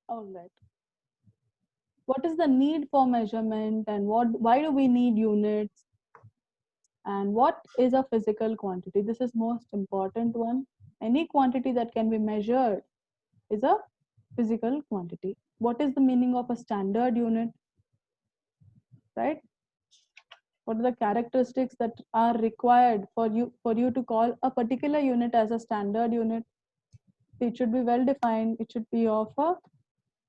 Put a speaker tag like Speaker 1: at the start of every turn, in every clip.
Speaker 1: All right. What is the need for measurement, and why do we need units, and what is a physical quantity? This is most important one. Any quantity that can be measured is a physical quantity. What is the meaning of a standard unit, right? What are the characteristics that are required for you to call a particular unit as a standard unit? It should be well defined. It should be of a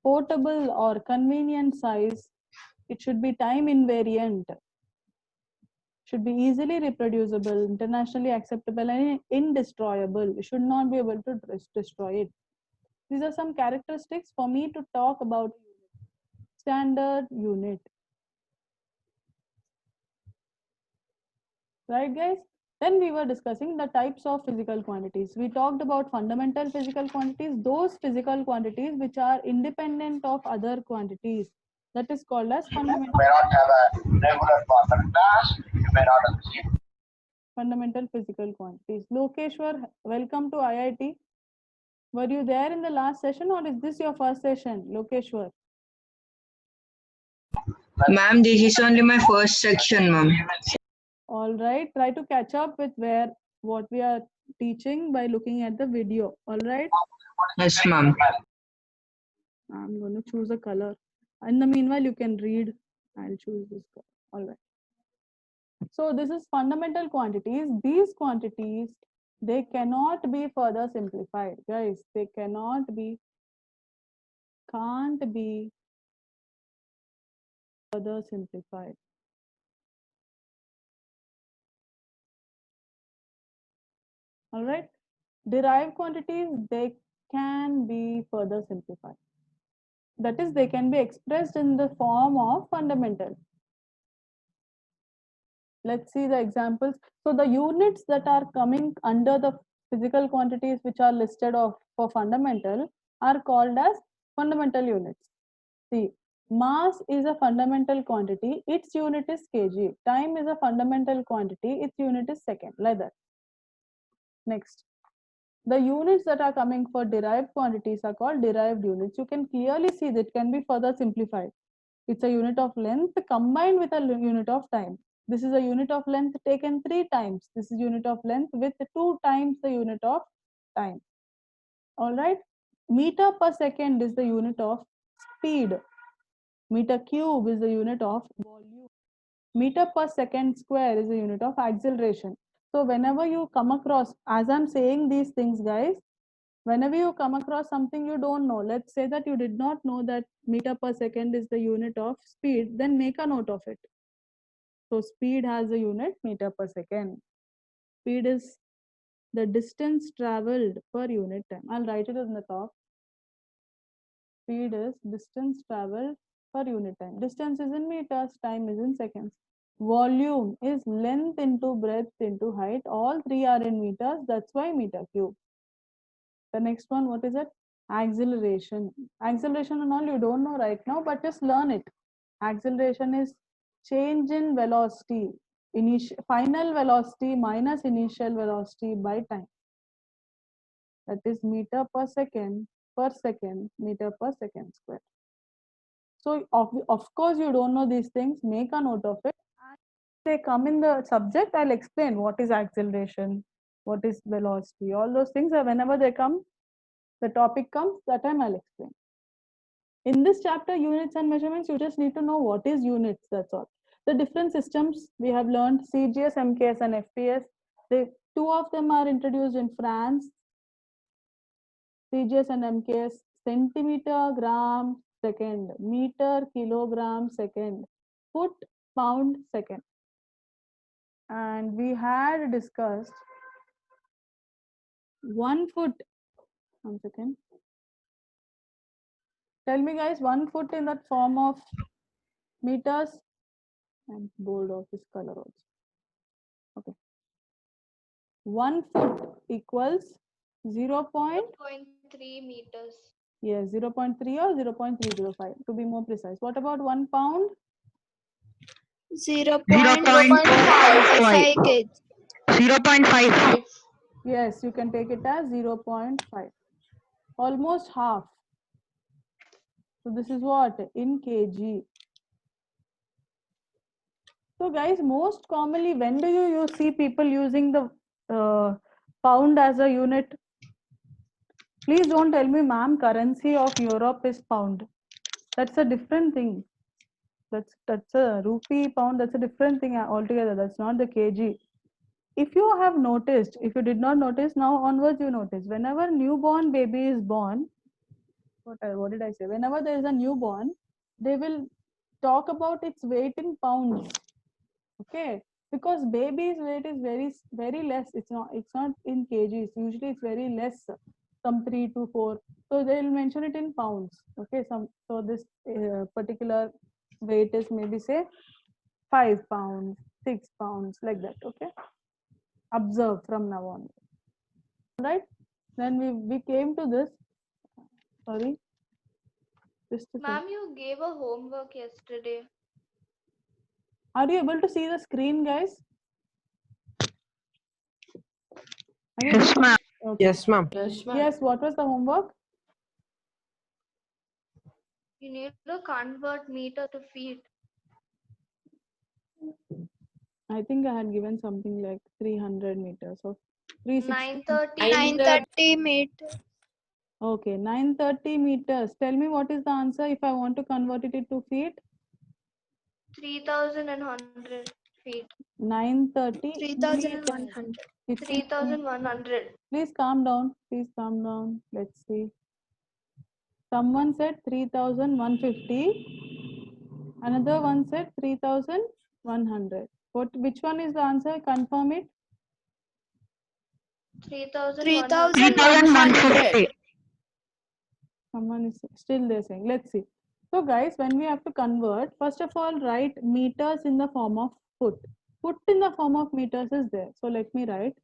Speaker 1: portable or convenient size. It should be time invariant. Should be easily reproducible, internationally acceptable, and indestroyable. You should not be able to destroy it. These are some characteristics for me to talk about standard unit. Right, guys? Then we were discussing the types of physical quantities. We talked about fundamental physical quantities, those physical quantities which are independent of other quantities. That is called as fundamental.
Speaker 2: You may not have a regular pattern class. You may not have seen.
Speaker 1: Fundamental physical quantities. Lokeshwar, welcome to IIT. Were you there in the last session, or is this your first session, Lokeshwar?
Speaker 3: Ma'am, this is only my first section, ma'am.
Speaker 1: All right, try to catch up with what we are teaching by looking at the video. All right.
Speaker 3: Yes, ma'am.
Speaker 1: I'm going to choose a color. In the meanwhile, you can read. I'll choose this color. All right. So this is fundamental quantities. These quantities, they cannot be further simplified, guys. They can't be further simplified. All right. Derived quantities, they can be further simplified. That is, they can be expressed in the form of fundamental. Let's see the examples. So the units that are coming under the physical quantities which are listed for fundamental are called as fundamental units. See, mass is a fundamental quantity. Its unit is kg. Time is a fundamental quantity. Its unit is second. Like that. Next. The units that are coming for derived quantities are called derived units. You can clearly see that can be further simplified. It's a unit of length combined with a unit of time. This is a unit of length taken 3 times. This is unit of length with 2 times the unit of time. All right. Meter per second is the unit of speed. Meter cube is the unit of volume. Meter per second square is the unit of acceleration. So whenever you come across, as I'm saying these things, guys, whenever you come across something you don't know, let's say that you did not know that meter per second is the unit of speed, then make a note of it. So speed has a unit meter per second. Speed is the distance traveled per unit time. I'll write it on the top. Speed is distance traveled per unit time. Distance is in meters, time is in seconds. Volume is length into breadth into height. All three are in meters. That's why meter cube. The next one, what is it? Acceleration. Acceleration and all you don't know right now, but just learn it. Acceleration is change in velocity. Final velocity minus initial velocity by time. That is meter per second, meter per second square. So of course you don't know these things. Make a note of it. They come in the subject, I'll explain what is acceleration, what is velocity, all those things are whenever they come, the topic comes, that time I'll explain. In this chapter, units and measurements, you just need to know what is units, that's all. The different systems we have learned, CGS, MKS and FPS. Two of them are introduced in France. CGS and MKS, centimeter, gram, second, meter, kilogram, second, foot, pound, second. And we had discussed 1 foot. 1 second. Tell me, guys, 1 foot in that form of meters. I'm bold of this color also. Okay. 1 foot equals
Speaker 4: 0.3 meters.
Speaker 1: Yes, 0.3 or 0.305 to be more precise. What about 1 pound?
Speaker 4: 0.5 kg.
Speaker 3: 0.5.
Speaker 1: Yes, you can take it as 0.5. Almost half. So this is what? In kg. So guys, most commonly, when do you see people using the pound as a unit? Please don't tell me, ma'am, currency of Europe is pound. That's a different thing. That's a rupee, pound, that's a different thing altogether. That's not the kg. If you have noticed, if you did not notice, now onwards you notice. Whenever newborn baby is born, what did I say? Whenever there is a newborn, they will talk about its weight in pounds. Okay, because baby's weight is very less. It's not in kgs. Usually it's very less, some 3 to 4. So they will mention it in pounds. Okay, so this particular weight is maybe say 5 pounds, 6 pounds, like that. Okay, observe from now on. Right, then we came to this. Sorry, just a second.
Speaker 4: Ma'am, you gave a homework yesterday.
Speaker 1: Are you able to see the screen, guys? Are you able
Speaker 3: Yes,
Speaker 1: to-
Speaker 3: ma'am.
Speaker 1: Okay.
Speaker 5: Yes, ma'am.
Speaker 1: Yes, what was the homework?
Speaker 4: You need to convert meter to feet.
Speaker 1: I think I had given something like 300 meters or 360.
Speaker 4: 930 meters.
Speaker 1: Okay, 930 meters. Tell me what is the answer if I want to convert it into feet.
Speaker 4: 3,100 feet.
Speaker 1: 930
Speaker 4: 3,100.
Speaker 1: meters.
Speaker 4: 3,100.
Speaker 1: Please calm down. Please calm down. Let's see. Someone said 3,150. Another one said 3,100. Which one is the answer? Confirm it.
Speaker 4: 3,100.
Speaker 3: 3,150.
Speaker 1: Someone is still there saying. Let's see. So guys, when we have to convert, first of all, write meters in the form of foot. Foot in the form of meters is there. So let me write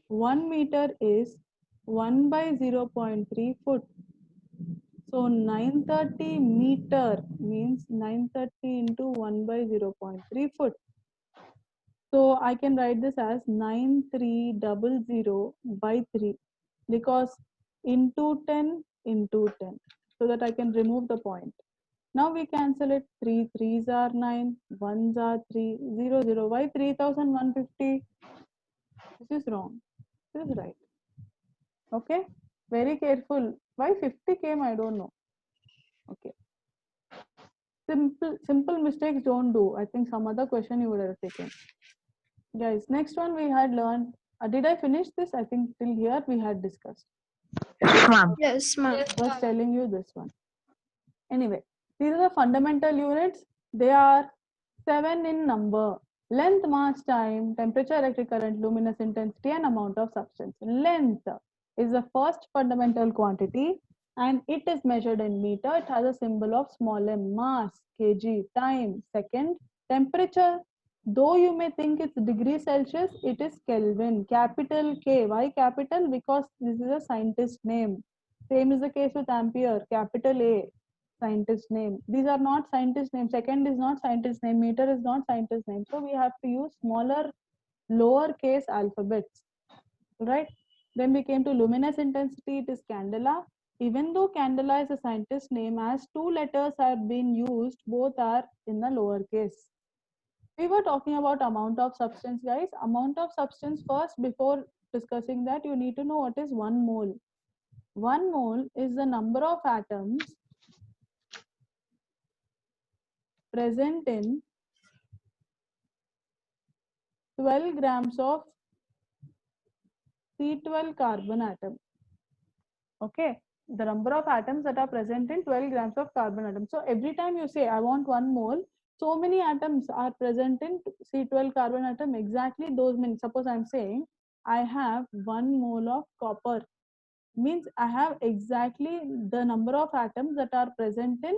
Speaker 1: 1 meter is 1 by 0.3 foot. So 930 meter means 930 into 1 by 0.3 foot. So I can write this as 9300 by 3 because into 10 into 10, so that I can remove the point. Now we cancel it. 3 3s are 9, 1s are 3, 0 0. Why 3150? This is wrong. This is right. Okay, very careful. Why 50 came? I don't know. Okay, simple mistakes don't do. I think some other question you would have taken. Guys, next one we had learned. Did I finish this? I think till here we had discussed.
Speaker 3: Yes, ma'am.
Speaker 4: Yes, ma'am.
Speaker 1: I was telling you this one. Anyway, these are the fundamental units. They are 7 in number: length, mass, time, temperature, electric current, luminous intensity, and amount of substance. Length is the first fundamental quantity and it is measured in meter. It has a symbol of small m. Mass, kg. Time, second. Temperature, though you may think it's degrees Celsius, it is Kelvin. Capital K. Why capital? Because this is a scientist name. Same is the case with ampere. Capital A, scientist name. These are not scientist name. Second is not scientist name. Meter is not scientist name. So we have to use smaller, lower case alphabets, right? Then we came to luminous intensity. It is candela. Even though candela is a scientist name, as 2 letters have been used, both are in the lower case. We were talking about amount of substance, guys. Amount of substance first. Before discussing that, you need to know what is 1 mole. 1 mole is the number of atoms present in 12 grams of C12 carbon atom. Okay, the number of atoms that are present in 12 grams of carbon atom. So every time you say I want 1 mole, so many atoms are present in C12 carbon atom. Exactly those many. Suppose I'm saying I have 1 mole of copper, means I have exactly the number of atoms that are present in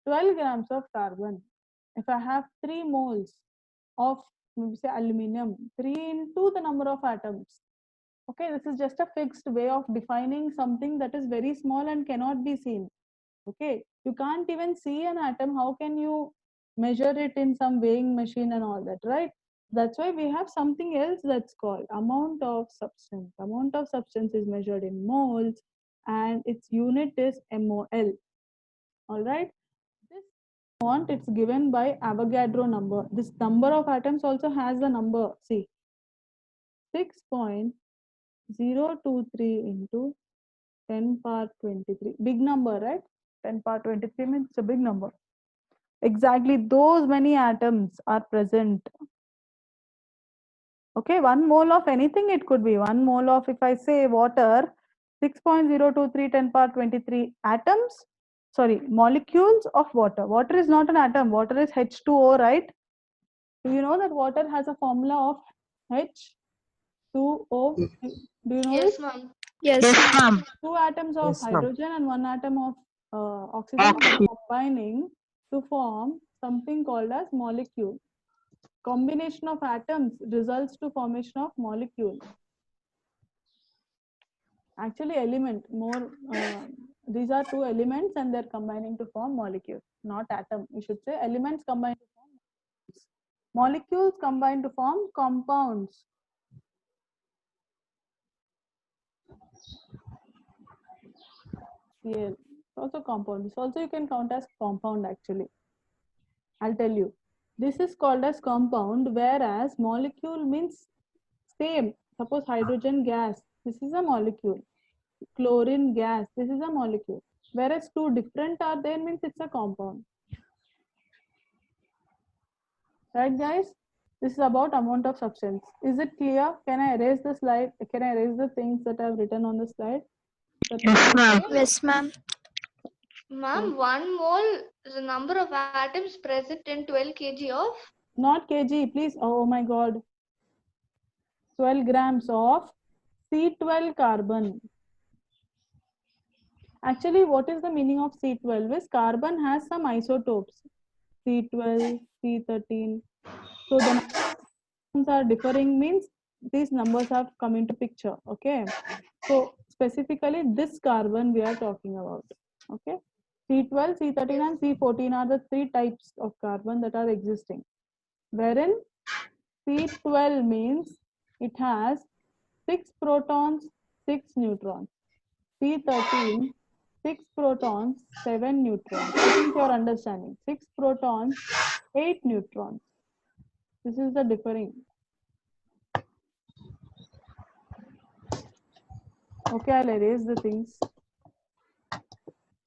Speaker 1: 12 grams of carbon. If I have 3 moles of maybe say aluminum, 3 into the number of atoms. Okay, this is just a fixed way of defining something that is very small and cannot be seen. Okay, you can't even see an atom. How can you measure it in some weighing machine and all that, right? That's why we have something else that's called amount of substance. Amount of substance is measured in moles and its unit is mol. All right. This want it's given by Avogadro number. This number of atoms also has the number. See, 6.023 into 10 power 23. Big number, right? 10 power 23 means it's a big number. Exactly those many atoms are present. Okay, 1 mole of anything it could be. 1 mole of, if I say water, 6.023 10 power 23 atoms, sorry, molecules of water. Water is not an atom. Water is H2O, right? Do you know that water has a formula of H2O? Do you know
Speaker 4: Yes,
Speaker 1: this?
Speaker 4: ma'am.
Speaker 3: Yes, ma'am.
Speaker 1: 2 atoms of
Speaker 5: Yes, ma'am.
Speaker 1: hydrogen and 1 atom of oxygen are
Speaker 3: Oxygen.
Speaker 1: combining to form something called as molecule. Combination of atoms results to formation of molecule. Actually, element more. These are 2 elements and they're combining to form molecule, not atom. You should say elements combine to form molecules combine to form compounds. Yeah, it's also compound. This also you can count as compound actually. I'll tell you. This is called as compound, whereas molecule means same. Suppose hydrogen gas, this is a molecule. Chlorine gas, this is a molecule. Whereas 2 different are there means it's a compound. Right, guys? This is about amount of substance. Is it clear? Can I erase the slide? Can I erase the things that I've written on the slide?
Speaker 3: Yes, ma'am.
Speaker 5: Yes, ma'am.
Speaker 4: Ma'am, 1 mole is the number of atoms present in 12 kg of.
Speaker 1: Not kg, please. Oh my god. 12 grams of C12 carbon. Actually, what is the meaning of C12? Is carbon has some isotopes. C12, C13. So the numbers are differing means these numbers have come into picture. Okay. So specifically this carbon we are talking about. Okay. C12, C13 and C14 are the 3 types of carbon that are existing. Wherein C12 means it has 6 protons, 6 neutrons. C13, 6 protons, 7 neutrons. I think you are understanding. 6 protons, 8 neutrons. This is the differing. Okay, I'll erase the things.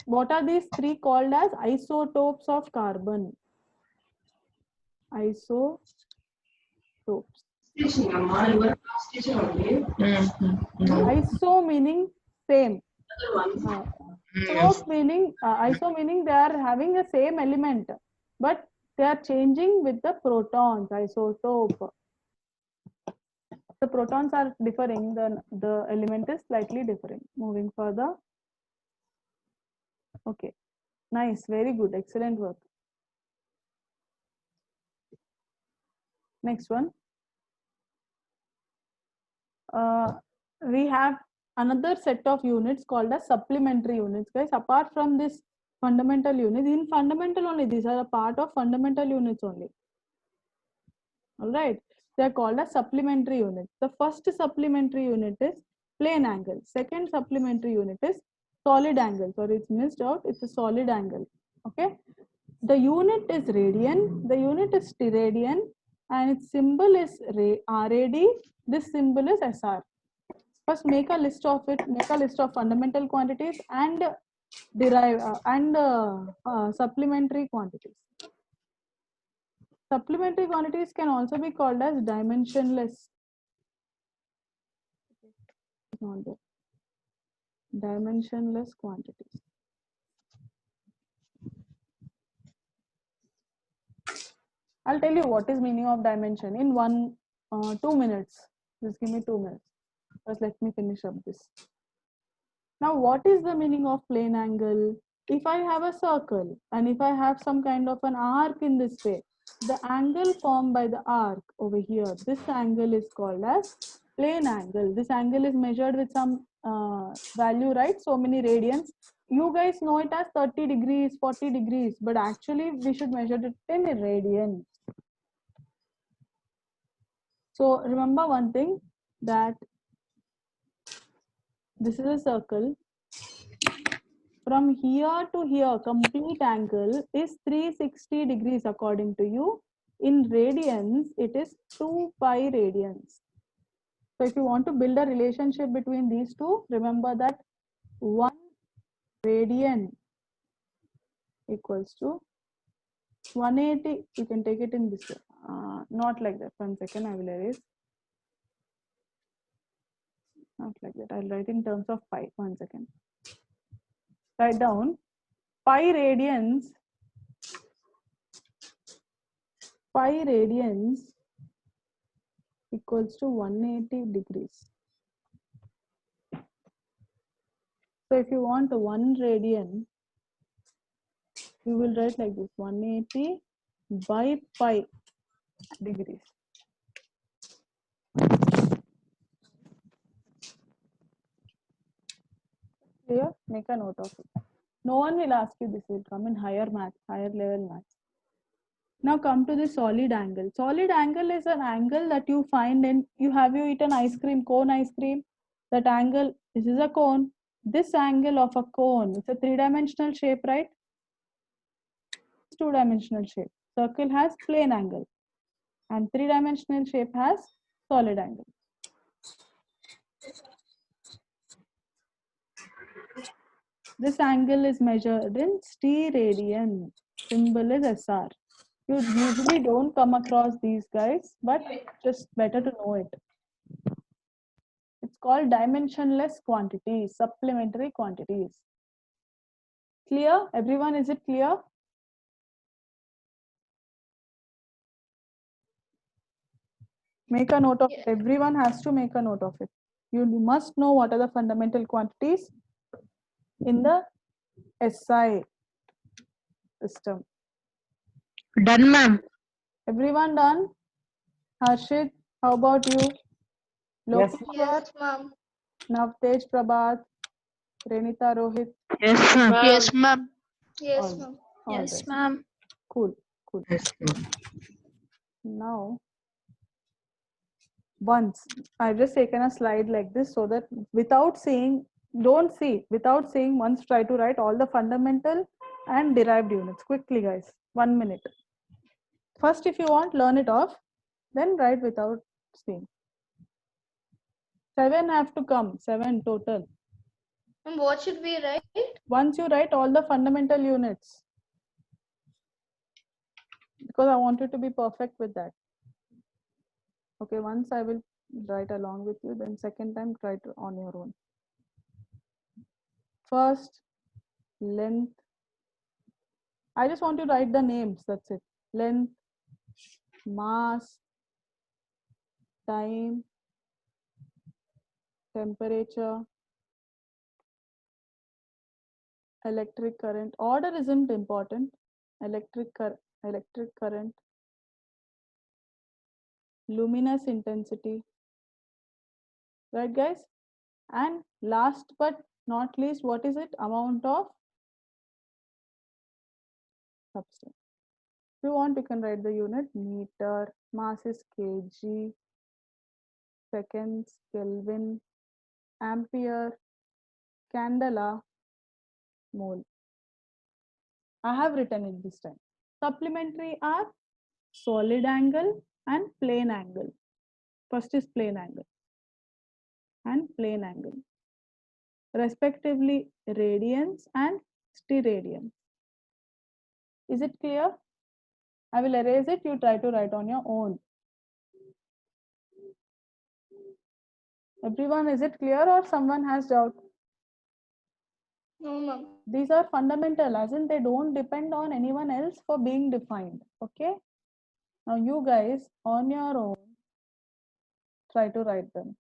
Speaker 1: What are these 3 called as? Isotopes of carbon. Isotopes. Iso meaning same. Top meaning iso meaning they are having the same element, but they are changing with the protons. Isotope. The protons are differing. The element is slightly differing. Moving further. Okay. Nice. Very good. Excellent work. Next one. We have another set of units called as supplementary units, guys. Apart from this fundamental units, in fundamental only, these are a part of fundamental units only. All right, they are called as supplementary units. The first supplementary unit is plane angle. Second supplementary unit is solid angle. Sorry, it's missed out. It's a solid angle. Okay, the unit is radian. The unit is steradian, and its symbol is RAD. This symbol is SR. First, make a list of it. Make a list of fundamental quantities and supplementary quantities. Supplementary quantities can also be called as dimensionless. Dimensionless quantities. I'll tell you what is meaning of dimension in 2 minutes. Just give me 2 minutes. First, let me finish up this. Now, what is the meaning of plane angle? If I have a circle and if I have some kind of an arc in this way, the angle formed by the arc over here, this angle is called as plane angle. This angle is measured with some value, right? So many radians. You guys know it as 30 degrees, 40 degrees, but actually we should measure it in radians. So remember one thing, that this is a circle From here to here, complete angle is 360 degrees according to you. In radians, it is 2 pi radians. So if you want to build a relationship between these two, remember that 1 radian equals to 180. You can take it in this way. Not like that. 1 second, I will erase. Not like that. I'll write in terms of pi. 1 second. Write down pi radians. Pi radians equals to 180 degrees. So if you want 1 radian, you will write like this: 180 by pi degrees. Clear? Make a note of it. No one will ask you this, will come in higher math, higher level math. Now come to the solid angle. Solid angle is an angle that you find in, you eaten ice cream, cone ice cream? That angle, this is a cone. This angle of a cone, it's a 3-dimensional shape, right? 2-dimensional shape. Circle has plane angle and 3-dimensional shape has solid angle. This angle is measured in steradian. Symbol is SR. You usually don't come across these guys, but just better to know it. It's called dimensionless quantities, supplementary quantities. Clear? Everyone, is it clear? Make a note of it. Everyone has to make a note of it. You must know what are the fundamental quantities in the SI system.
Speaker 3: Done, ma'am.
Speaker 1: Everyone done? Harshit, how about you?
Speaker 5: Yes.
Speaker 4: Yes, ma'am.
Speaker 1: Navtej, Prabhat, Renita, Rohit.
Speaker 3: Yes, ma'am.
Speaker 5: Yes,
Speaker 3: ma'am.
Speaker 4: Yes,
Speaker 1: All,
Speaker 4: ma'am.
Speaker 1: all
Speaker 3: Yes,
Speaker 1: right.
Speaker 3: ma'am.
Speaker 1: Cool, cool.
Speaker 3: Yes, ma'am.
Speaker 1: Now, once I've just taken a slide like this so that without saying, don't see, without saying, once try to write all the fundamental and derived units quickly, guys. 1 minute. First, if you want, learn it off, then write without seeing. 7 have to come, 7 total.
Speaker 4: And what should we write?
Speaker 1: Once you write all the fundamental units, because I want you to be perfect with that. Okay, once I will write along with you, then second time try to on your own. First, length. I just want to write the names, that's it. Length, mass, time, temperature, electric current. Order isn't important. Electric current, luminous intensity. Right, guys? And last but not least, what is it? Amount of substance. If you want, you can write the unit: meter, mass is kg, seconds, Kelvin, ampere, candela, mole. I have written it this time. Supplementary are solid angle and plane angle. First is plane angle and plane angle, respectively radians and steradians. Is it clear? I will erase it. You try to write on your own. Everyone, is it clear or someone has doubt?
Speaker 4: No, ma'am.
Speaker 1: These are fundamental, as in they don't depend on anyone else for being defined. Okay. Now you guys on your own try to write them.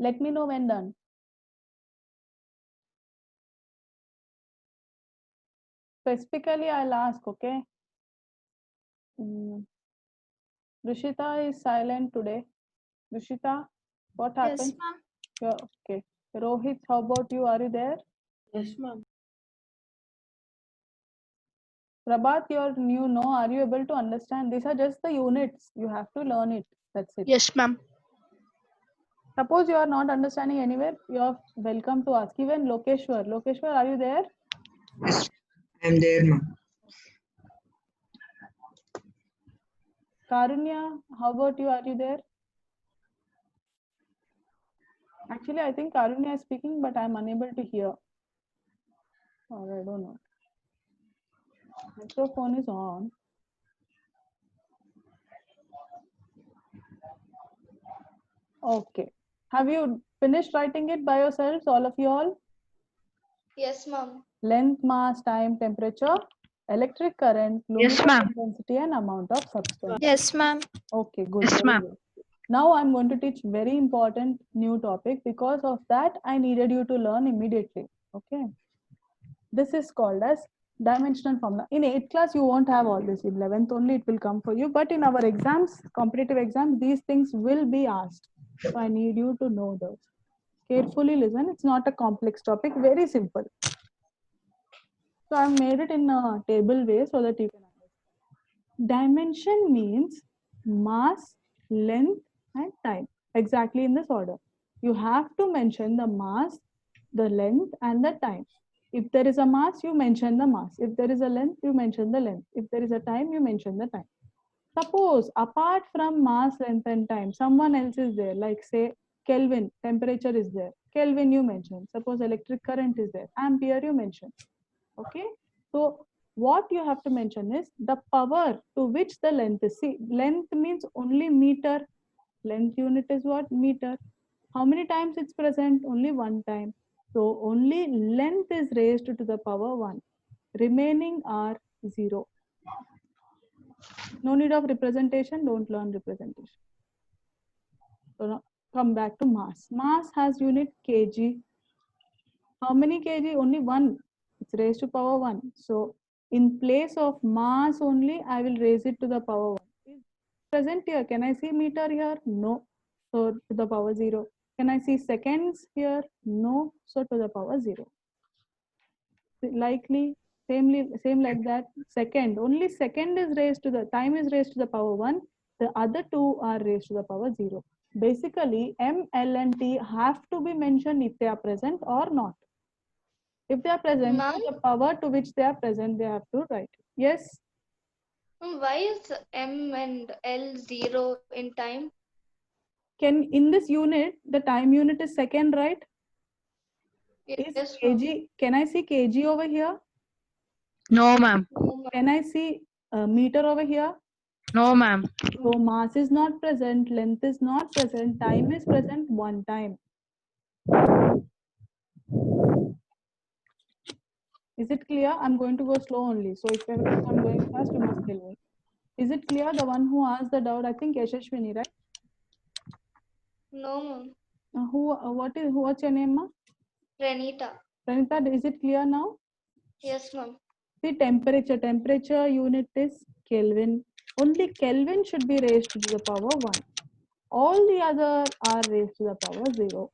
Speaker 1: Let me know when done. Specifically, I'll ask, okay? Rishita is silent today. Rishita, what happened?
Speaker 5: ma'am.
Speaker 1: Yeah, okay. Rohit, how about you? Are you there?
Speaker 5: Yes, ma'am.
Speaker 1: Prabhat, you're new, no? Are you able to understand? These are just the units. You have to learn it. That's it.
Speaker 3: Yes, ma'am.
Speaker 1: Suppose you are not understanding anywhere, you are welcome to ask. Even Lokeshwar. Lokeshwar, are you there?
Speaker 6: Yes, I am there, ma'am.
Speaker 1: Karunya, how about you? Are you there? Actually, I think Karunya is speaking, but I'm unable to hear. Or I don't know. Microphone is on. Okay. Have you finished writing it by yourselves, all of you all?
Speaker 4: Yes, ma'am.
Speaker 1: Length, mass, time, temperature, electric current, luminous
Speaker 3: Yes, ma'am.
Speaker 1: intensity, and amount of substance.
Speaker 5: Yes, ma'am.
Speaker 1: Okay, good.
Speaker 3: Yes,
Speaker 1: very
Speaker 3: ma'am.
Speaker 1: good. Now I'm going to teach very important new topic. Because of that, I needed you to learn immediately. Okay. This is called as dimensional formula. In 8th class, you won't have all this. In 11th only it will come for you. But in our exams, competitive exams, these things will be asked. So I need you to know those. Carefully listen. It's not a complex topic. Very simple. So I've made it in a table way so that you can understand. Dimension means mass, length, and time. Exactly in this order. You have to mention the mass, the length, and the time. If there is a mass, you mention the mass. If there is a length, you mention the length. If there is a time, you mention the time. Suppose apart from mass, length, and time, someone else is there, like say Kelvin, temperature is there. Kelvin you mention. Suppose electric current is there. Ampere you mention. Okay. So what you have to mention is the power to which the length is. See, length means only meter. Length unit is what? Meter. How many times it's present? Only one time. So only length is raised to the power 1. Remaining are 0. No need of representation. Don't learn representation. So now come back to mass. Mass has unit kg. How many kg? Only 1. It's raised to power 1. So in place of mass only, I will raise it to the power 1. Is present here? Can I see meter here? No. So to the power 0. Can I see seconds here? No. So to the power 0. Likely, same like that. Second, only second is raised to the, time is raised to the power 1. The other two are raised to the power 0. Basically, M, L, and T have to be mentioned if they are present or not. If they are present,
Speaker 4: Ma'am?
Speaker 1: the power to which they are present, they have to write. Yes.
Speaker 4: Why is M and L 0 in time?
Speaker 1: Can in this unit, the time unit is second, right? Is
Speaker 4: Yes, ma'am.
Speaker 1: kg? Can I see kg over here?
Speaker 3: No, ma'am.
Speaker 4: No, ma'am.
Speaker 1: Can I see meter over here?
Speaker 3: No, ma'am.
Speaker 1: So mass is not present, length is not present, time is present one time. Is it clear? I'm going to go slow only. So if I'm going fast, you must tell me. Is it clear? The one who asked the doubt, I think Yashashwini, right?
Speaker 4: No, ma'am.
Speaker 1: What's your name, ma?
Speaker 4: Renita.
Speaker 1: Pranita, is it clear now?
Speaker 4: Yes, ma'am.
Speaker 1: See, temperature unit is Kelvin. Only Kelvin should be raised to the power 1. All the other are raised to the power 0.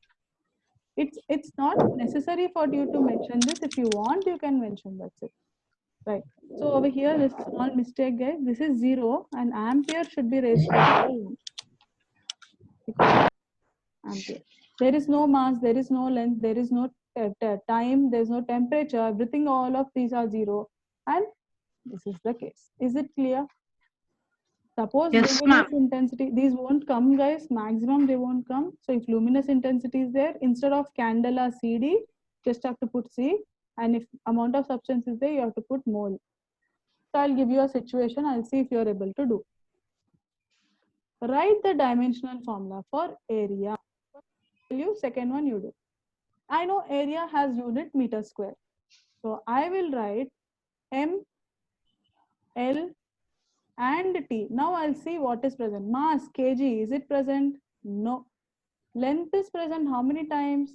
Speaker 1: It's not necessary for you to mention this. If you want, you can mention, that's it. Right. So over here, this small mistake, guys. This is 0 and ampere should be raised to the power 1. Because ampere. There is no mass, there is no length, there is no time, there is no temperature. Everything, all of these are 0. And this is the case. Is it clear? Suppose
Speaker 3: Yes,
Speaker 1: luminous intensity, these won't come, guys. Maximum they won't come. So if luminous intensity is there, instead of candela CD, just have to put C. And if amount of substance is there, you have to put mole. So I'll give you a situation. I'll see if you're able to do. Write the dimensional formula for area. Second one you do. I know area has unit meter square. So I will write M, L, and T. Now I'll see what is present. Mass, kg, is it present? No. Length is present how many times?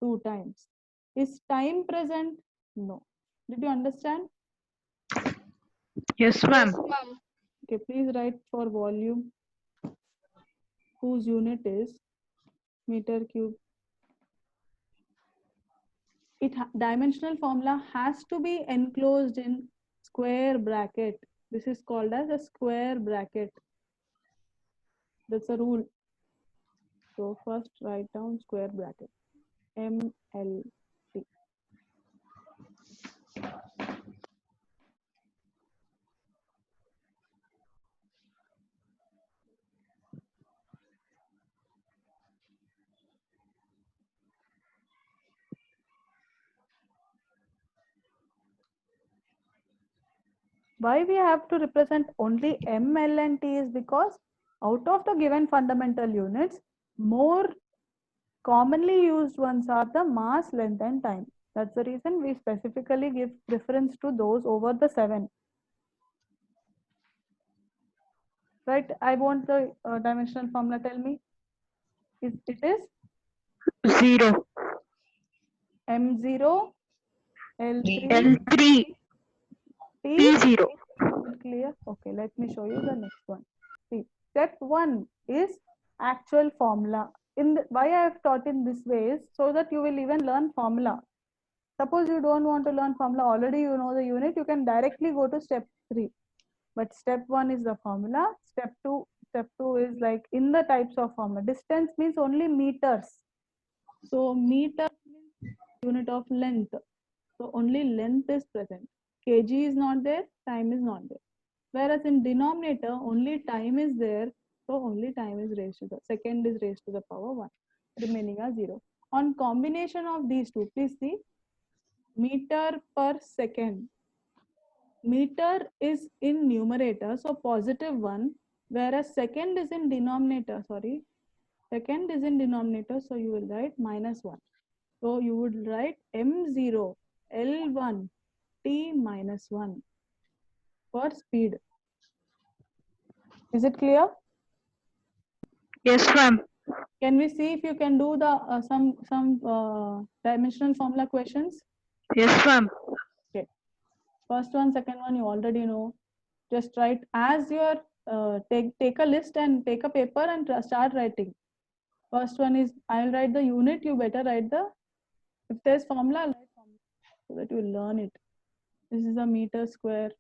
Speaker 1: 2 times. Is time present? No. Did you understand?
Speaker 3: Yes, ma'am.
Speaker 4: Yes, ma'am.
Speaker 1: Okay, please write for volume whose unit is meter cube. Dimensional formula has to be enclosed in square bracket. This is called as a square bracket. That's a rule. So first write down square bracket. MLT. Why we have to represent only M, L and T is because out of the given fundamental units, more commonly used ones are the mass, length and time. That's the reason we specifically give preference to those over the 7. Right? I want the dimensional formula. Tell me. It is
Speaker 3: 0.
Speaker 1: M0, L3,
Speaker 3: L3,
Speaker 1: T.
Speaker 3: P0.
Speaker 1: Is it clear? Okay, let me show you the next one. See, step 1 is actual formula. Why I have taught in this way is so that you will even learn formula. Suppose you don't want to learn formula, already you know the unit, you can directly go to step 3. But step 1 is the formula. Step 2 is like in the types of formula. Distance means only meters. So meter means unit of length. So only length is present. Kg is not there, time is not there. Whereas in denominator, only time is there. So only time is raised to the second is raised to the power 1. Remaining are 0. On combination of these two, please see. Meter per second. Meter is in numerator, so positive 1. Whereas second is in denominator, second is in denominator, so you will write -1. So you would write M0, L1, T -1 for speed. Is it clear?
Speaker 3: Yes, ma'am.
Speaker 1: Can we see if you can do the some dimensional formula questions?
Speaker 3: Yes, ma'am.
Speaker 1: Okay. First one, second one, you already know. Just write as your take a list and take a paper and start writing. First one is I'll write the unit. You better write the if there's formula, I'll write formula so that you learn it. This is a meter square.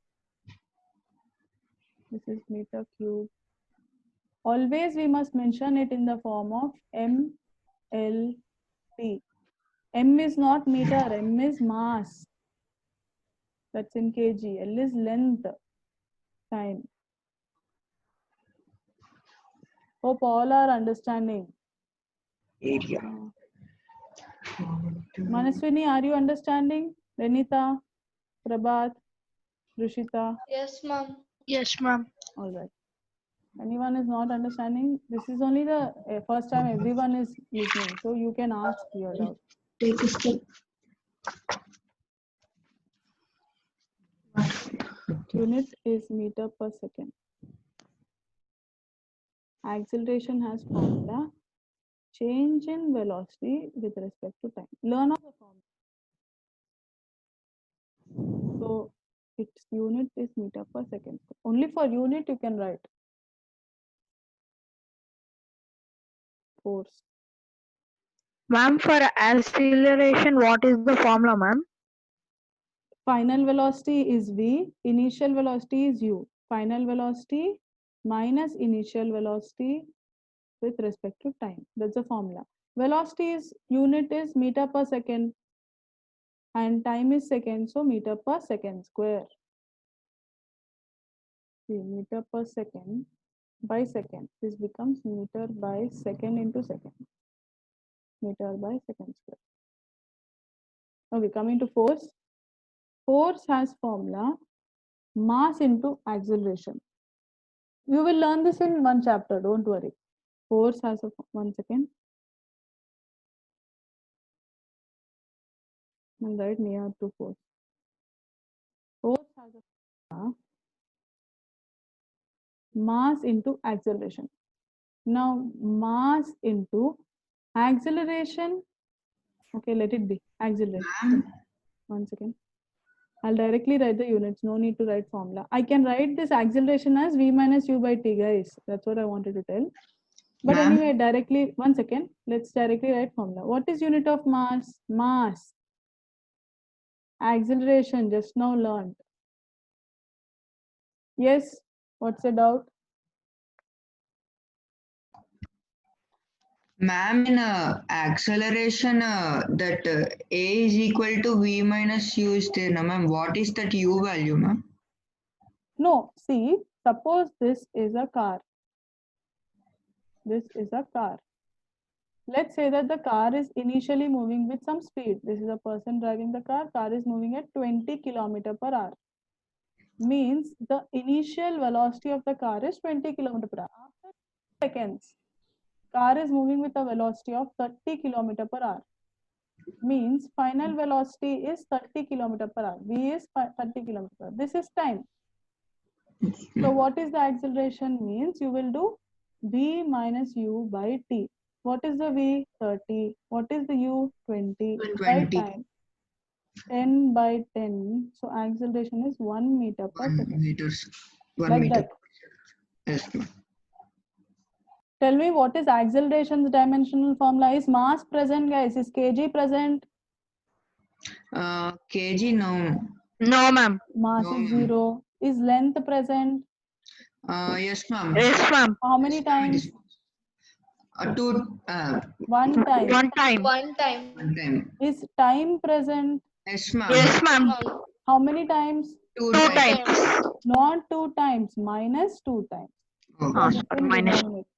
Speaker 1: This is meter cube. Always we must mention it in the form of M, L, T. M is not meter, M is mass. That's in kg. L is length, time. Hope all are understanding.
Speaker 6: Area.
Speaker 1: Manaswini, are you understanding? Renita, Prabhat, Rushita.
Speaker 4: Yes, ma'am.
Speaker 3: Yes, ma'am.
Speaker 1: All right. Anyone is not understanding? This is only the first time everyone is listening. So you can ask your doubt.
Speaker 6: Take a step.
Speaker 1: Unit is meter per second. Acceleration has formula. Change in velocity with respect to time. Learn all the formula. So its unit is meter per second. Only for unit you can write. Force.
Speaker 3: Ma'am, for acceleration, what is the formula, ma'am?
Speaker 1: Final velocity is v, initial velocity is u. Final velocity minus initial velocity with respect to time. That's the formula. Velocity is unit is meter per second and time is second, so meter per second square. See, meter per second by second. This becomes meter by second into second. Meter by second square. Okay, coming to force. Force has formula mass into acceleration. You will learn this in one chapter, don't worry. Force has a, one second. I'll write near to force. Force has a formula mass into acceleration. Now mass into acceleration. Okay, let it be acceleration. One second. I'll directly write the units. No need to write formula. I can write this acceleration as v minus u by t, guys. That's what I wanted to tell. But
Speaker 6: Ma'am?
Speaker 1: anyway, directly, 1 second. Let's directly write formula. What is unit of mass? Mass. Acceleration, just now learned. Yes, what's the doubt?
Speaker 6: Ma'am, in acceleration, that A is equal to V minus U is there, no, ma'am. What is that U value, ma'am?
Speaker 1: No, see, suppose this is a car. This is a car. Let's say that the car is initially moving with some speed. This is a person driving the car. Car is moving at 20 kilometer per hour. Means the initial velocity of the car is 20 kilometer per hour. After seconds, car is moving with a velocity of 30 kilometer per hour. Means final velocity is 30 kilometer per hour. V is 30 kilometer per hour. This is time. So what is the acceleration? Means you will do v minus u by t. What is the v? 30. What is the u? 20 by
Speaker 6: 20.
Speaker 1: time. 10 by 10. So acceleration is 1 meter per
Speaker 6: 1
Speaker 1: second.
Speaker 6: meters. 1
Speaker 1: Like
Speaker 6: meter.
Speaker 1: that.
Speaker 6: Yes, ma'am.
Speaker 1: Tell me what is acceleration's dimensional formula? Is mass present, guys? Is kg present?
Speaker 6: Kg, no.
Speaker 3: No, ma'am.
Speaker 1: Mass
Speaker 6: No,
Speaker 1: is
Speaker 6: ma'am.
Speaker 1: 0. Is length present?
Speaker 6: Yes, ma'am.
Speaker 3: Yes, ma'am.
Speaker 1: How many
Speaker 6: Yes, ma'am, it
Speaker 1: times?
Speaker 6: is. Two,
Speaker 1: One time.
Speaker 3: One time.
Speaker 4: One time.
Speaker 6: 1 time.
Speaker 1: Is time present?
Speaker 6: Yes, ma'am.
Speaker 3: Yes, ma'am.
Speaker 4: Ma'am.
Speaker 1: How many times?
Speaker 6: 2
Speaker 3: Two
Speaker 6: times.
Speaker 3: times.
Speaker 1: Not 2 times, minus 2 times.
Speaker 6: Oh,
Speaker 3: Ah,
Speaker 1: What is
Speaker 3: sorry,
Speaker 1: in
Speaker 3: minus.
Speaker 1: denominator?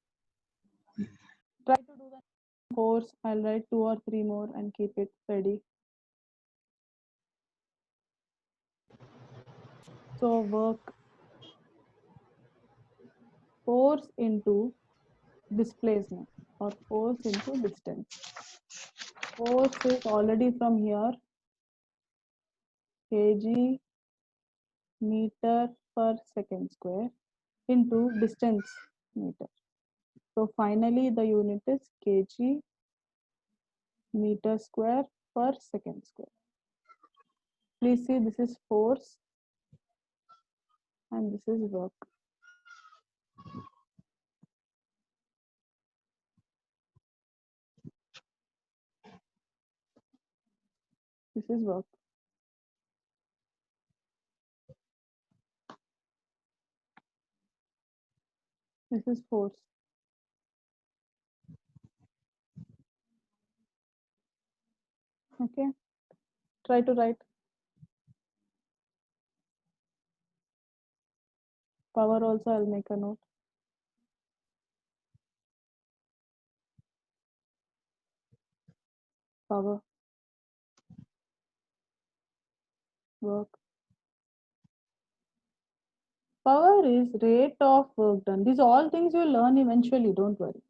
Speaker 1: Try to do the course. I'll write 2 or 3 more and keep it ready. So work force into displacement or force into distance. Force is already from here, kg meter per second square into distance meter. So finally the unit is kg meter square per second square. Please see, this is force and this is work. This is work. This is force. Okay. Try to write. Power also I'll make a note. Power. Work. Power is rate of work done. These all things you learn eventually, don't worry.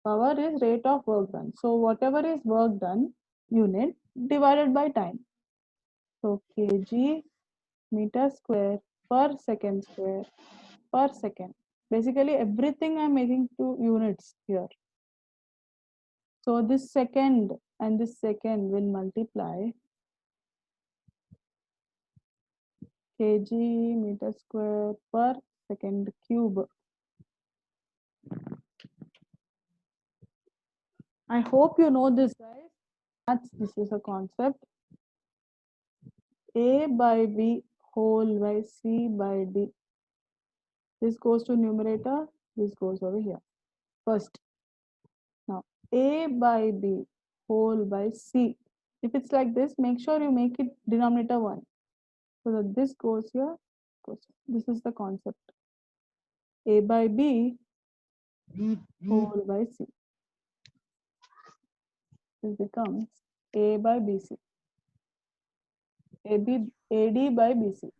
Speaker 1: Power is rate of work done. So whatever is work done, unit divided by time. So kg meter square per second square per second. Basically everything I'm making to units here. So this second and this second will multiply kg meter square per second cube. I hope you know this, guys. This is a concept. A by B whole by C by D. This goes to numerator, this goes over here. First, now A by B whole by C. If it's like this, make sure you make it denominator 1. So that this goes here, goes here. This is the concept. A by B whole by C. This becomes A by BC. AD by BC.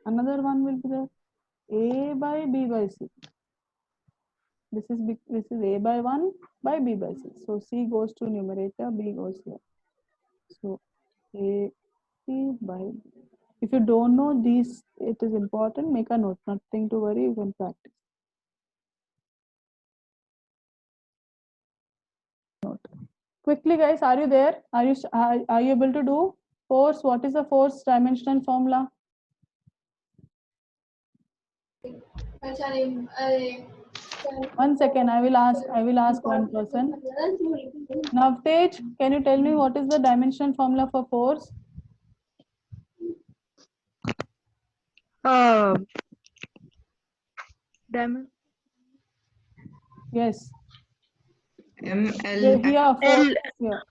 Speaker 1: Another one will be there. A by B by C. This is A by 1 by B by C. So C goes to numerator, B goes here. So A C by B. If you don't know these, it is important. Make a note. Nothing to worry. You can practice. Note. Quickly, guys, are you there? Are you able to do force? What is the force dimensional formula? One second, I will ask one person. Navtej, can you tell me what is the dimensional formula for force?
Speaker 3: Dim-
Speaker 1: Yes.
Speaker 6: ML.
Speaker 1: Here, force
Speaker 3: L
Speaker 1: here.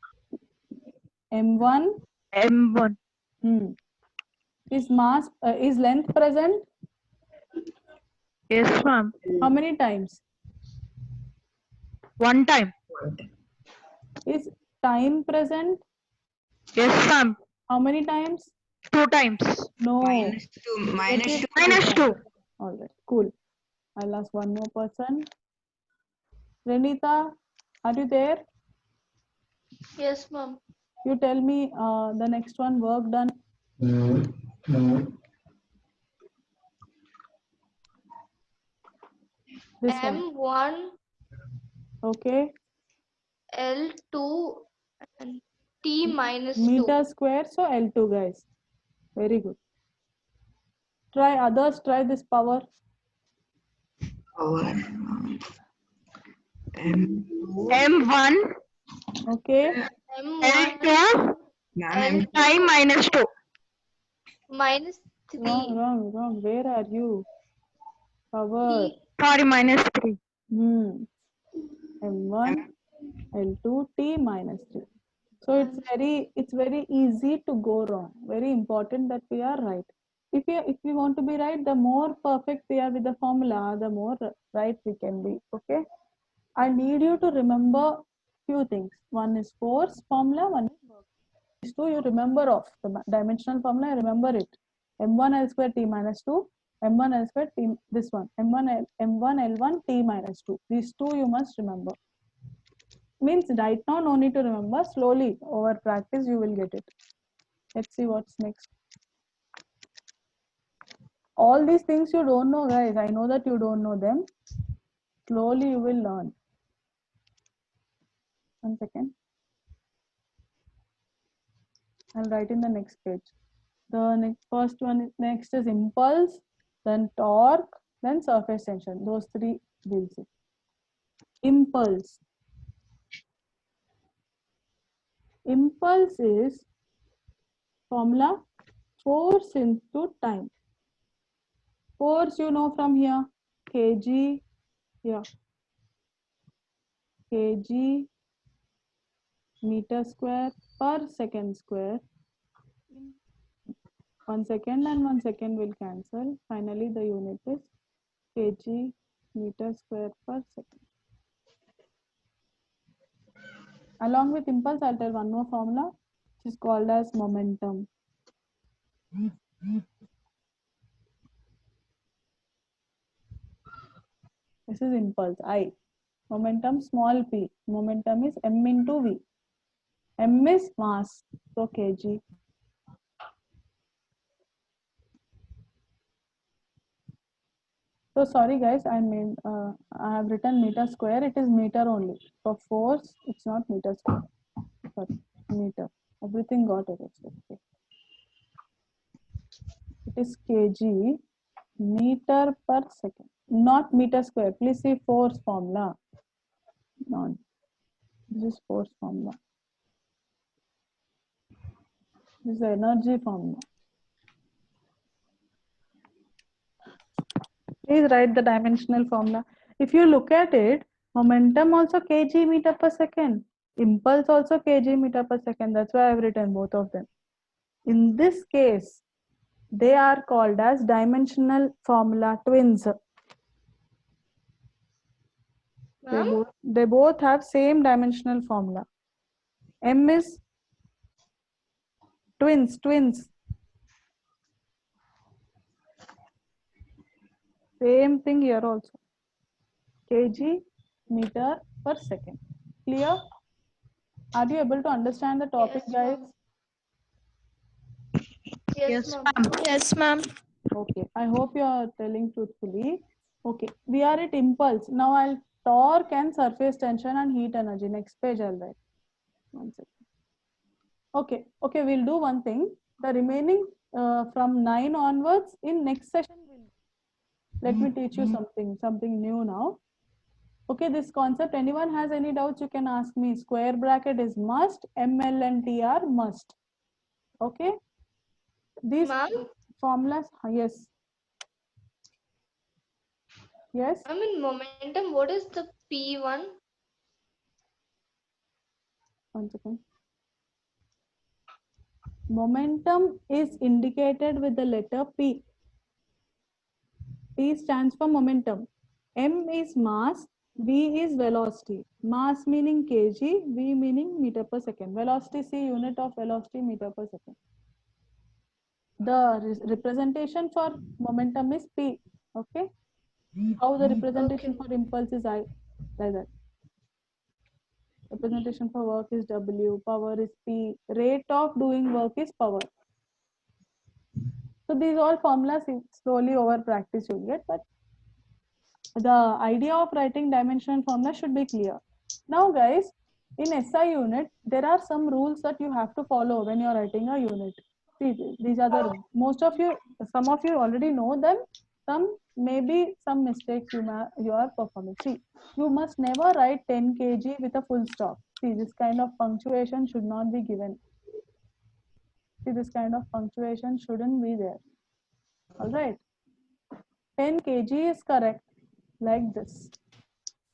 Speaker 1: M1.
Speaker 3: M1.
Speaker 1: Is length present?
Speaker 3: Yes, ma'am.
Speaker 1: How many times?
Speaker 3: One time.
Speaker 1: Is time present?
Speaker 3: Yes, ma'am.
Speaker 1: How many times?
Speaker 3: 2 times.
Speaker 1: No.
Speaker 6: -2. -2.
Speaker 3: -2.
Speaker 1: All right, cool. I'll ask one more person. Renita, are you there?
Speaker 4: Yes, ma'am.
Speaker 1: You tell me the next one, work done. This one.
Speaker 4: M1,
Speaker 1: Okay.
Speaker 4: L2, and T minus 2.
Speaker 1: Meter square, so L2, guys. Very good. Try others, try this power.
Speaker 6: Power. M2.
Speaker 3: M1,
Speaker 1: Okay.
Speaker 4: M1,
Speaker 3: L2,
Speaker 6: Ma'am,
Speaker 4: L2
Speaker 3: time -2.
Speaker 4: minus
Speaker 1: Wrong.
Speaker 4: 3.
Speaker 1: Where are you? Power.
Speaker 4: T.
Speaker 3: Sorry, -3.
Speaker 1: M1, L2, T minus 3. So it's very easy to go wrong. Very important that we are right. If we want to be right, the more perfect we are with the formula, the more right we can be. Okay. I need you to remember few things. One is force formula, one is work. These two you remember of the dimensional formula. Remember it. M1 L square T minus 2. M1 L square T. This one. M1 L1 T minus 2. These two you must remember. Means right now no need to remember. Slowly over practice you will get it. Let's see what's next. All these things you don't know, guys. I know that you don't know them. Slowly you will learn. One second. I'll write in the next page. The first one next is impulse, then torque, then surface tension. Those three we'll see. Impulse. Impulse is formula force into time. Force you know from here, kg, yeah, kg meter square per second square. 1 second and 1 second will cancel. Finally, the unit is kg meter square per second. Along with impulse, I'll tell one more formula, which is called as momentum. This is impulse, I. Momentum, small p. Momentum is m into v. M is mass, so kg. So sorry guys, I have written meter square. It is meter only. For force, it's not meter square. Sorry, meter. Everything got erased. Okay. It is kg meter per second, not meter square. Please see force formula. No, this is force formula. This is energy formula. Please write the dimensional formula. If you look at it, momentum also kg meter per second. Impulse also kg meter per second. That's why I've written both of them. In this case, they are called as dimensional formula twins. They both have same dimensional formula. M is twins. Same thing here also. Kg meter per second. Clear? Are you able to understand the topic, guys?
Speaker 4: Yes, ma'am.
Speaker 3: Yes, ma'am.
Speaker 1: Okay. I hope you are telling truthfully. Okay. We are at impulse. Now I'll torque and surface tension and heat energy. Next page I'll write. 1 second. Okay, we'll do one thing. The remaining from 9 onwards in next session, let me teach you something new now. Okay, this concept, anyone has any doubts, you can ask me. Square bracket is must, ML and TR must. Okay, these
Speaker 4: Ma'am,
Speaker 1: formulas, yes. Yes,
Speaker 4: I mean momentum, what is the P1?
Speaker 1: 1 second. Momentum is indicated with the letter P. P stands for momentum. M is mass, V is velocity. Mass meaning kg, V meaning meter per second. Velocity, C, unit of velocity, meter per second. The representation for momentum is P. Okay. How the representation for impulse is I, like that. Representation for work is W, power is P, rate of doing work is power. So these all formulas slowly over practice you'll get, but the idea of writing dimension formula should be clear. Now guys, in SI unit, there are some rules that you have to follow when you're writing a unit. See, these are the rules. Some of you already know them. Some maybe some mistakes you are performing. See, you must never write 10 kg with a full stop. See, this kind of punctuation should not be given. See, this kind of punctuation shouldn't be there. All right. 10 kg is correct, like this.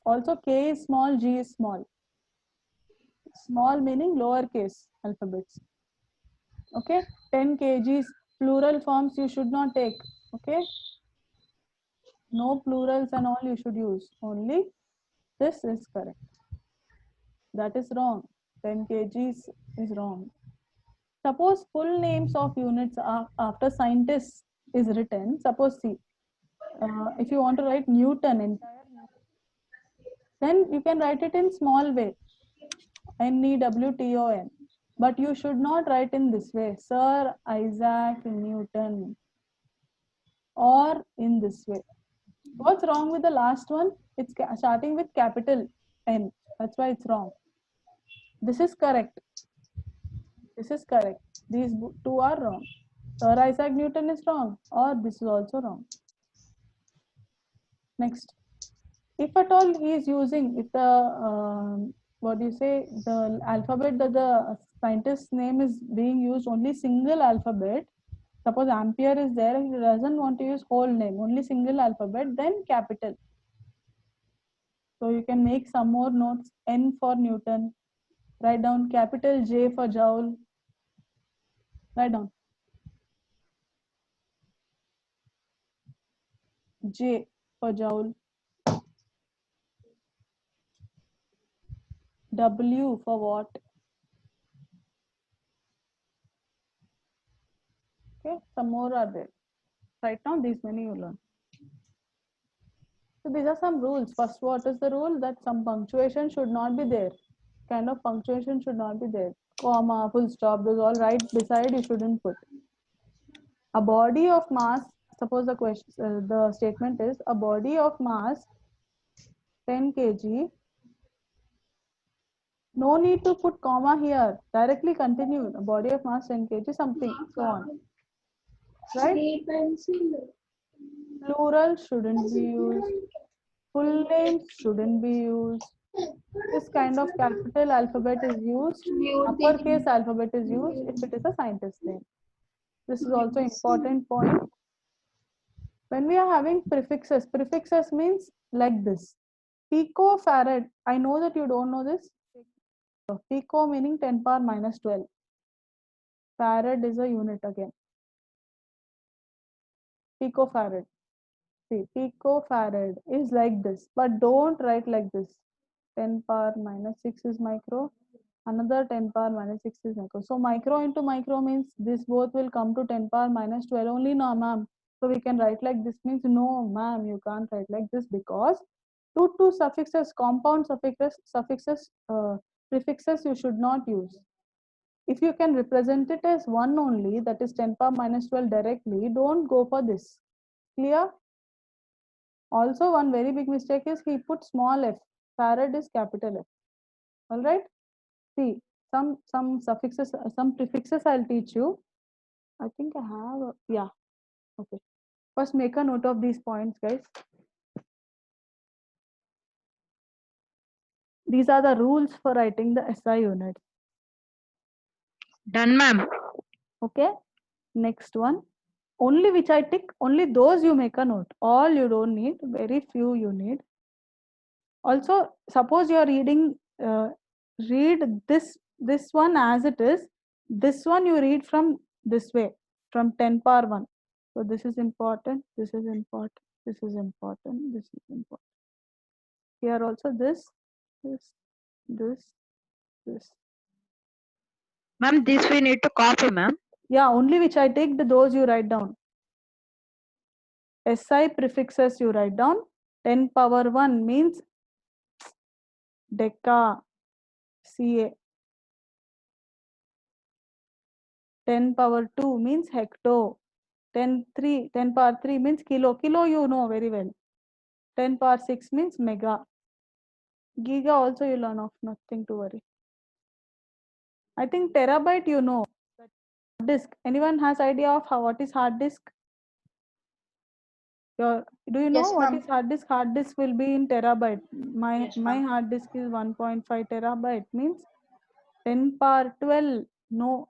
Speaker 1: Also, K is small, G is small. Small meaning lowercase alphabets. Okay, 10 kgs, plural forms you should not take. Okay, no plurals and all you should use. Only this is correct. That is wrong. 10 kgs is wrong. Suppose full names of units after scientists is written. Suppose see, if you want to write Newton entire, then you can write it in small way. NEWTON. But you should not write in this way, Sir Isaac Newton, or in this way. What's wrong with the last one? It's starting with capital N. That's why it's wrong. This is correct. This is correct. These two are wrong. Sir Isaac Newton is wrong, or this is also wrong. Next, if at all he is using, if the what do you say, the alphabet that the scientist's name is being used only single alphabet, suppose Ampere is there, he doesn't want to use whole name, only single alphabet, then capital. So you can make some more notes. N for Newton, write down capital J for Joule, write down J for Joule, W for watt. Okay, some more are there. Right now, these many you learn. So these are some rules. First, what is the rule? That some punctuation should not be there. Kind of punctuation should not be there. Comma, full stop, those all right beside you shouldn't put. A body of mass, suppose the question, the statement is a body of mass 10 kg. No need to put comma here. Directly continue. A body of mass 10 kg, something, so on. Right? Plural shouldn't be used. Full names shouldn't be used. This kind of capital alphabet is used. Uppercase alphabet is used if it is a scientist name. This is also important point. When we are having prefixes means like this. Picofarad, I know that you don't know this. Pico meaning 10 power minus 12. Farad is a unit again. Picofarad. See, picofarad is like this, but don't write like this. 10 power minus 6 is micro. Another 10 power minus 6 is micro. So micro into micro means this both will come to 10 power minus 12 only, no ma'am. So we can write like this means no ma'am, you can't write like this because two suffixes, compound suffixes, prefixes you should not use. If you can represent it as one only, that is 10 power minus 12 directly, don't go for this. Clear? Also, one very big mistake is he put small f. Farad is capital F. All right. See, some suffixes, some prefixes I'll teach you. I think I have, yeah, okay. First make a note of these points, guys. These are the rules for writing the SI units.
Speaker 3: Done, ma'am.
Speaker 1: Okay, next one. Only which I tick, only those you make a note. All you don't need, very few you need. Also, suppose you are reading, read this one as it is. This one you read from this way, from 10 power 1. So this is important, this is important, this is important, this is important. Here also this, this.
Speaker 3: Ma'am, this we need to copy, ma'am.
Speaker 1: Yeah, only which I take, those you write down. SI prefixes you write down. 10 power 1 means deca, CA. 10 power 2 means hecto. 10 power 3 means kilo. Kilo you know very well. 10 power 6 means mega. Giga also you learn of, nothing to worry. I think terabyte you know. Disk. Anyone has idea of what is hard disk? Do you know
Speaker 5: Yes,
Speaker 1: what
Speaker 5: ma'am.
Speaker 1: is hard disk? Hard disk will be in terabyte. My
Speaker 5: Yes, ma'am.
Speaker 1: hard disk is 1.5 terabyte, means 10 power 12. No,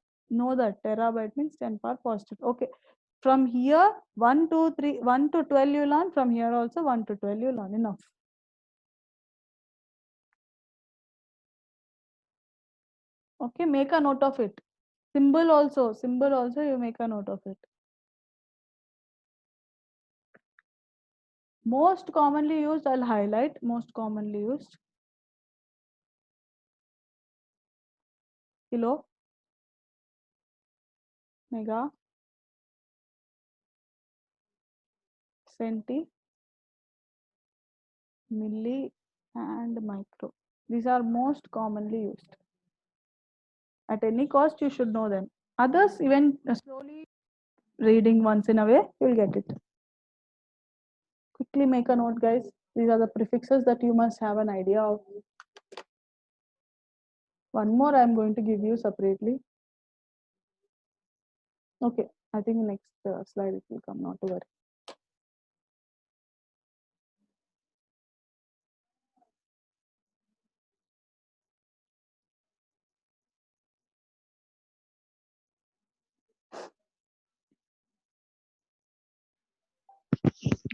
Speaker 1: that terabyte means 10 power positive. Okay. From here 1 to 3, 1 to 12 you learn. From here also 1 to 12 you learn. Enough. Okay, make a note of it. Symbol also you make a note of it. Most commonly used, I'll highlight most commonly used. Kilo, mega, centi, milli, and micro. These are most commonly used. At any cost, you should know them. Others, even slowly reading once in a way, you'll get it. Quickly make a note, guys. These are the prefixes that you must have an idea of. One more I'm going to give you separately. Okay, I think next slide it will come, not to worry.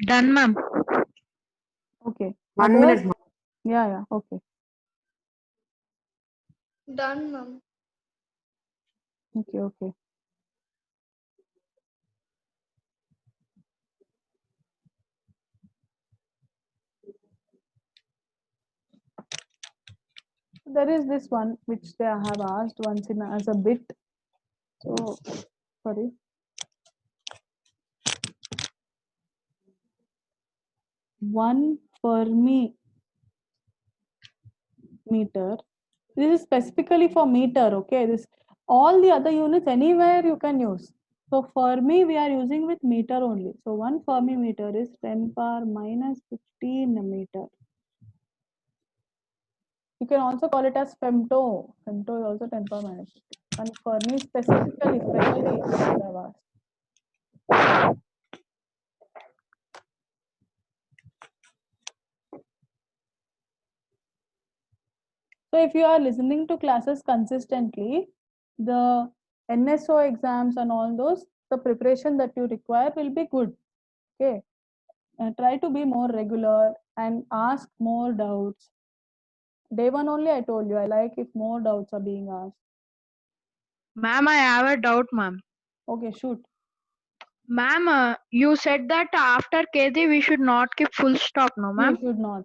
Speaker 3: Done, ma'am.
Speaker 1: Okay.
Speaker 5: 1
Speaker 1: Others?
Speaker 5: minute, ma'am.
Speaker 1: Yeah, okay.
Speaker 4: Done, ma'am.
Speaker 1: Okay. There is this one which they have asked once in as a bit. So, sorry. One Fermi meter. This is specifically for meter, okay? This all the other units anywhere you can use. So Fermi we are using with meter only. So 1 Fermi meter is 10 power minus 15 meter. You can also call it as femto. Femto is also 10 power minus 15. And Fermi specifically they have asked. So if you are listening to classes consistently, the NSO exams and all those, the preparation that you require will be good. Okay. Try to be more regular and ask more doubts. Day one only I told you, I like if more doubts are being asked.
Speaker 3: Ma'am, I have a doubt, ma'am.
Speaker 1: Okay, shoot.
Speaker 3: Ma'am, you said that after KD we should not keep full stop, no,
Speaker 1: You
Speaker 3: ma'am?
Speaker 1: should not.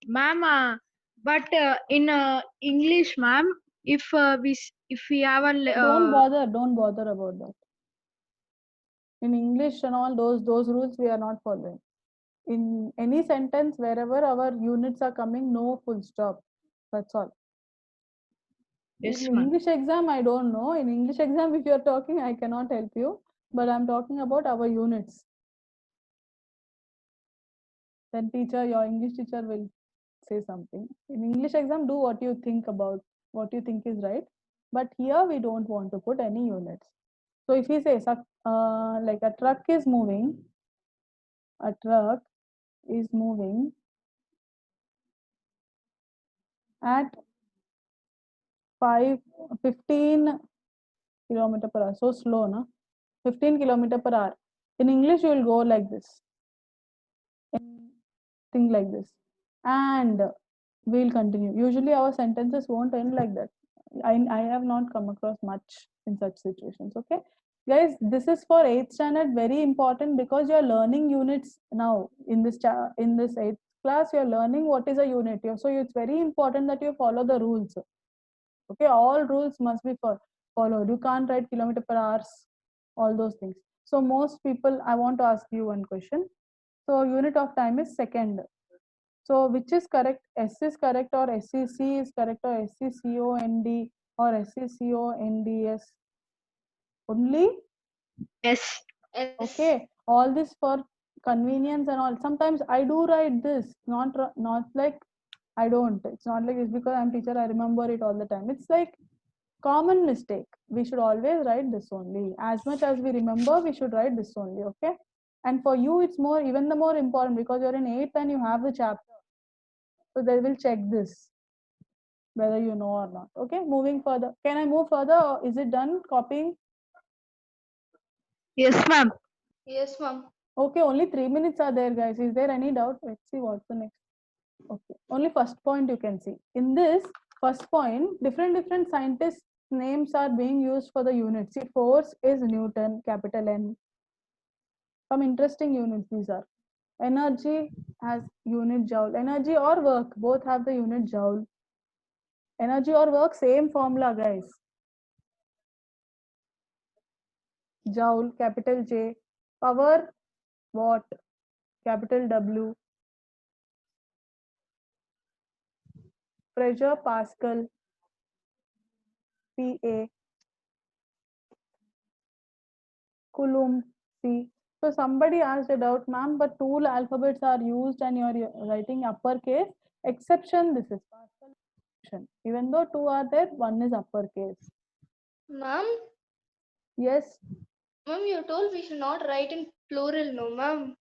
Speaker 3: Ma'am, but in English, ma'am, if we have a
Speaker 1: Don't bother about that. In English and all those rules we are not following. In any sentence, wherever our units are coming, no full stop. That's all.
Speaker 3: yes,
Speaker 1: In
Speaker 3: ma'am.
Speaker 1: English exam, I don't know. In English exam, if you're talking, I cannot help you. But I'm talking about our units. Then your English teacher will say something. In English exam, do what you think about what you think is right. But here we don't want to put any units. So if he says like a truck is moving at 15 kilometer per hour. So slow, na? 15 kilometer per hour. In English, you will go like this. Thing like this. And we'll continue. Usually our sentences won't end like that. I have not come across much in such situations. Okay. Guys, this is for 8th standard, very important because you're learning units now in this 8th class. You're learning what is a unit. So it's very important that you follow the rules. Okay, all rules must be followed. You can't write kilometer per hours, all those things. So most people, I want to ask you one question. So unit of time is second. So which is correct? S is correct or SEC is correct or SECOND or SECONDS? Only?
Speaker 3: Yes.
Speaker 4: Yes.
Speaker 1: Okay, all this for convenience and all. Sometimes I do write this, not like I don't. It's not like it's because I'm teacher, I remember it all the time. It's like common mistake. We should always write this only. As much as we remember, we should write this only, okay? And for you, it's more, even the more important because you're in 8th and you have the chapter. So they will check this, whether you know or not. Okay, moving further. Can I move further or is it done copying?
Speaker 3: Yes, ma'am.
Speaker 4: Yes, ma'am.
Speaker 1: Okay, only 3 minutes are there, guys. Is there any doubt? Let's see what's the next. Okay, only first point you can see. In this first point, different scientists' names are being used for the units. See, force is Newton, capital N. Some interesting units these are. Energy has unit joule. Energy or work, both have the unit joule. Energy or work, same formula, guys. Joule, capital J. Power, watt, capital W. Pressure, Pascal, PA. Coulomb, C. So somebody asked a doubt, ma'am, but two alphabets are used and you're writing uppercase. Exception, this is Pascal exception. Even though two are there, one is uppercase.
Speaker 4: Ma'am,
Speaker 1: Yes,
Speaker 4: ma'am, you told we should not write in plural, no, ma'am.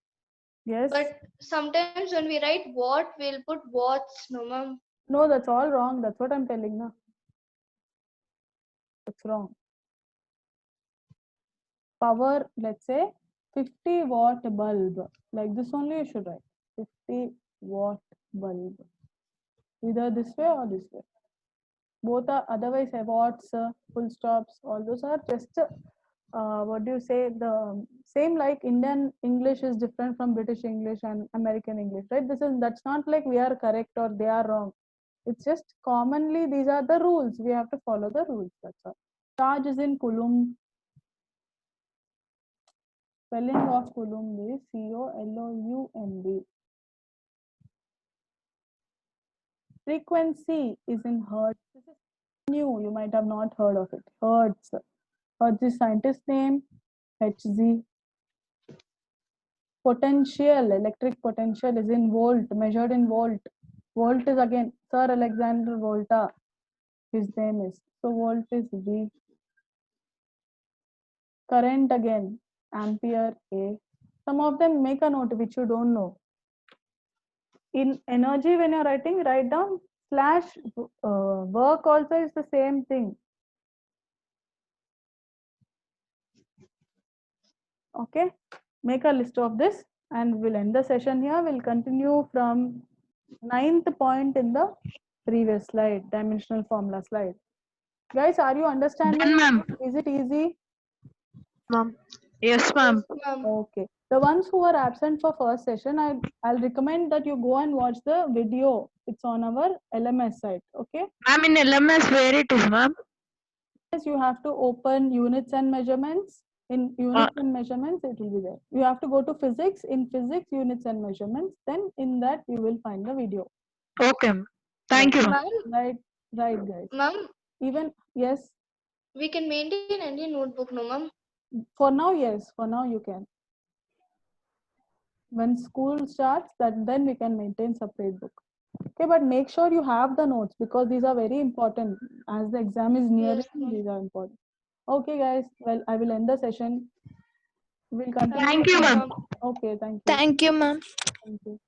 Speaker 1: yes.
Speaker 4: But sometimes when we write what, we'll put what's, no, ma'am.
Speaker 1: No, that's all wrong. That's what I'm telling now. That's wrong. Power, let's say 50 watt bulb. Like this only you should write. 50 watt bulb. Either this way or this way. Both are otherwise watts, full stops, all those are just what do you say, the same like Indian English is different from British English and American English, right? That's not like we are correct or they are wrong. It's just commonly these are the rules. We have to follow the rules. That's all. Charge is in Coulomb. Spelling of Coulomb is COLOUMB. Frequency is in hertz. This is new. You might have not heard of it. Hertz. Hertz is scientist name. Hz. Potential, electric potential is in volt, measured in volt. Volt is again Sir Alexander Volta. His name is. So volt is V. Current again, ampere A. Some of them make a note which you don't know. In energy, when you're writing, write down slash work also is the same thing. Okay, make a list of this and we'll end the session here. We'll continue from 9th point in the previous slide, dimensional formula slide. Guys, are you understanding?
Speaker 3: Done, ma'am.
Speaker 1: Is it easy?
Speaker 3: Ma'am. Yes, ma'am.
Speaker 4: Yes, ma'am.
Speaker 1: Okay. The ones who are absent for first session, I'll recommend that you go and watch the video. It's on our LMS site. Okay.
Speaker 3: Ma'am, in LMS, where it is, ma'am?
Speaker 1: Yes, you have to open units and measurements. In units and measurements, it will be there. You have to go to physics. In physics, units and measurements. Then in that you will find the video.
Speaker 3: Okay, ma'am. Thank you, ma'am.
Speaker 4: Ma'am,
Speaker 1: Right, guys.
Speaker 4: ma'am,
Speaker 1: Even yes.
Speaker 4: we can maintain any notebook, no, ma'am.
Speaker 1: For now, yes. For now, you can. When school starts, then we can maintain separate book. Okay, but make sure you have the notes because these are very important. As the exam is nearing,
Speaker 4: Yes, ma'am.
Speaker 1: these are important. Okay, guys. Well, I will end the session. We'll continue.
Speaker 3: Thank you, ma'am.
Speaker 1: Okay, thank you.
Speaker 5: Thank you, ma'am.
Speaker 1: Thank you.